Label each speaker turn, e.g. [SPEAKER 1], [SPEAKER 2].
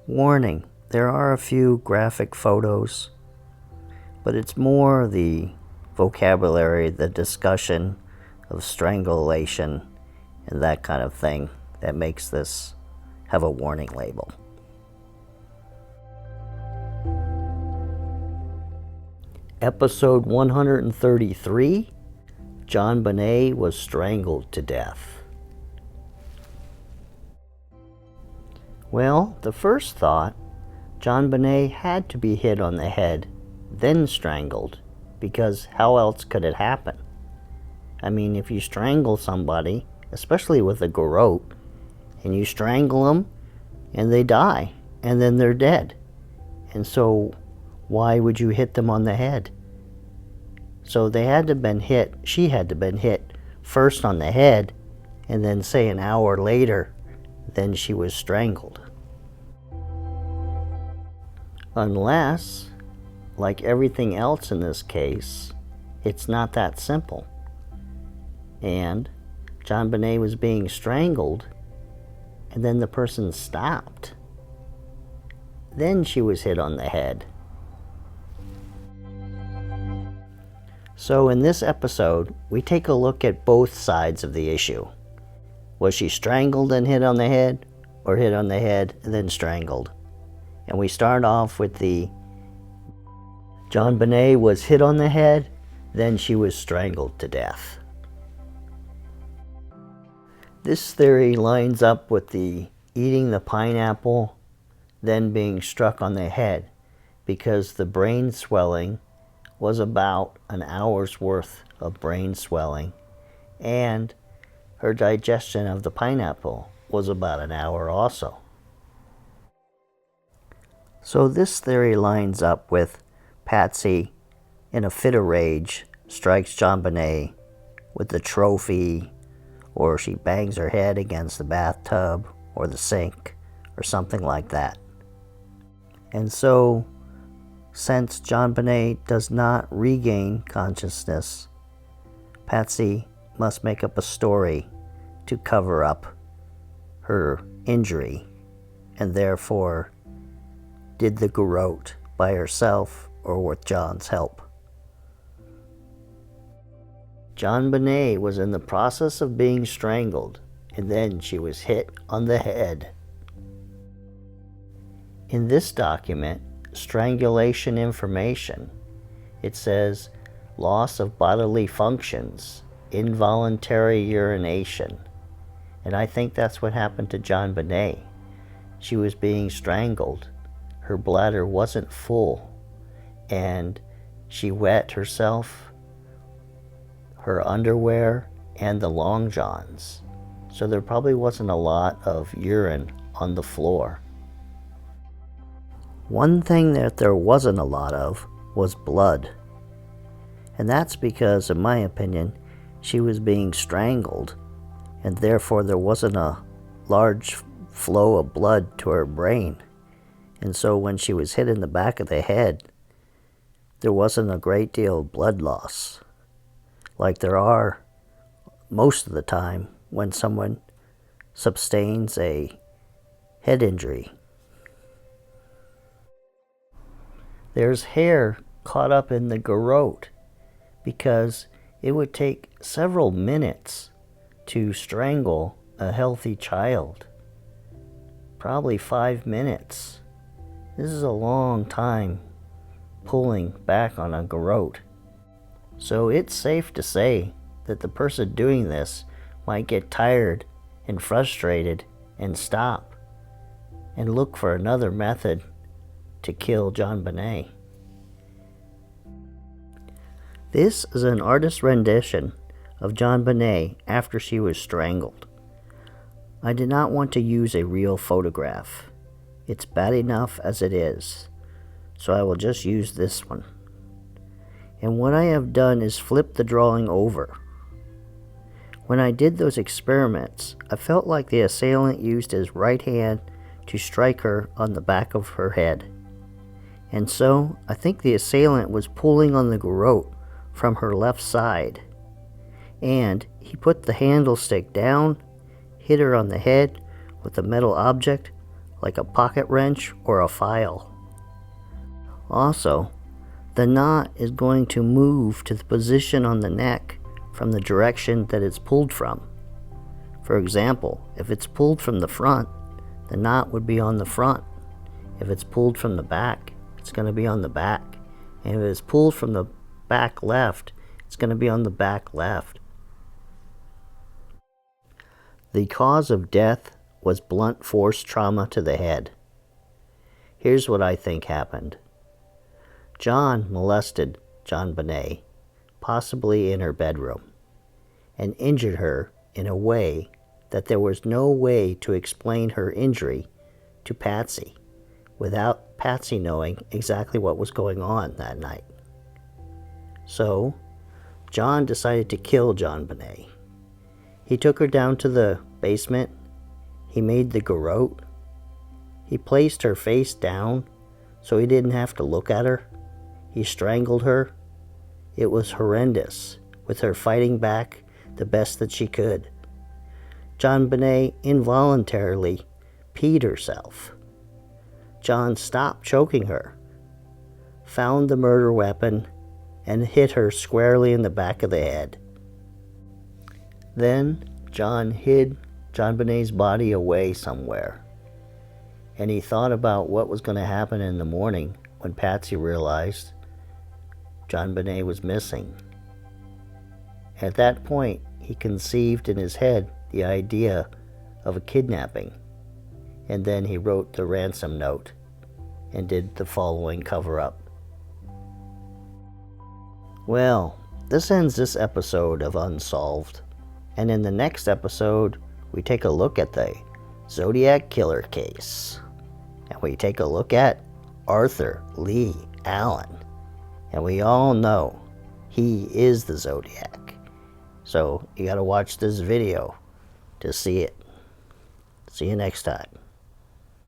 [SPEAKER 1] Warning, there are a few graphic photos, but it's more the vocabulary, the discussion of strangulation and that kind of thing that makes this have a warning label. Episode 133, Jonbenet was strangled to death. Well, the first thought, Jonbenet had to be hit on the head, then strangled, because how else could it happen? I mean, if you strangle somebody, especially with a garrote, and you strangle them, and they die, and then they're dead. And so, why would you hit them on the head? So they had to have been hit, she had to have been hit first on the head, and then say an hour later, then she was strangled. Unless, like everything else in this case, it's not that simple. And Jonbenet was being strangled, and then the person stopped. Then she was hit on the head. So in this episode, we take a look at both sides of the issue. Was she strangled and hit on the head, or hit on the head and then strangled? And we start off with the Jonbenet was hit on the head, then she was strangled to death. This theory lines up with the eating the pineapple, then being struck on the head, because the brain swelling was about an hour's worth of brain swelling, and her digestion of the pineapple was about an hour also. So this theory lines up with Patsy, in a fit of rage, strikes Jonbenet with the trophy, or she bangs her head against the bathtub or the sink or something like that. And so, since Jonbenet does not regain consciousness, Patsy must make up a story to cover up her injury, and therefore did the garrote by herself or with John's help. Jonbenet was in the process of being strangled, and then she was hit on the head. In this document, strangulation information, it says loss of bodily functions, involuntary urination. And I think that's what happened to Jonbenet. She was being strangled. Her bladder wasn't full, and she wet herself, her underwear, and the long johns. So there probably wasn't a lot of urine on the floor. One thing that there wasn't a lot of was blood. And that's because, in my opinion, she was being strangled, and therefore there wasn't a large flow of blood to her brain. And so when she was hit in the back of the head, there wasn't a great deal of blood loss, like there are most of the time when someone sustains a head injury. There's hair caught up in the garrote because it would take several minutes to strangle a healthy child. Probably 5 minutes. This is a long time pulling back on a garrote. So it's safe to say that the person doing this might get tired and frustrated and stop and look for another method to kill Jonbenet. This is an artist's rendition of Jonbenet after she was strangled. I did not want to use a real photograph. It's bad enough as it is, so I will just use this one. And what I have done is flip the drawing over. When I did those experiments, I felt like the assailant used his right hand to strike her on the back of her head. And so, I think the assailant was pulling on the garrote from her left side. And he put the handle stick down, hit her on the head with a metal object like a pocket wrench or a file. Also, the knot is going to move to the position on the neck from the direction that it's pulled from. For example, if it's pulled from the front, the knot would be on the front. If it's pulled from the back, it's going to be on the back. And if it's pulled from the back left, it's going to be on the back left. The cause of death was blunt force trauma to the head. Here's what I think happened. John molested Jonbenet, possibly in her bedroom, and injured her in a way that there was no way to explain her injury to Patsy without Patsy knowing exactly what was going on that night. So, John decided to kill Jonbenet. He took her down to the basement. He made the garrote. He placed her face down so he didn't have to look at her. He strangled her. It was horrendous, with her fighting back the best that she could. Jonbenet involuntarily peed herself. John stopped choking her, found the murder weapon, and hit her squarely in the back of the head. Then John hid Jonbenet's body away somewhere, and he thought about what was going to happen in the morning when Patsy realized Jonbenet was missing. At that point, he conceived in his head the idea of a kidnapping, and then he wrote the ransom note and did the following cover-up. Well, this ends this episode of Unsolved, and in the next episode, we take a look at the Zodiac Killer case, and we take a look at Arthur Leigh Allen, and we all know he is the Zodiac, so you gotta watch this video to see it. See you next time.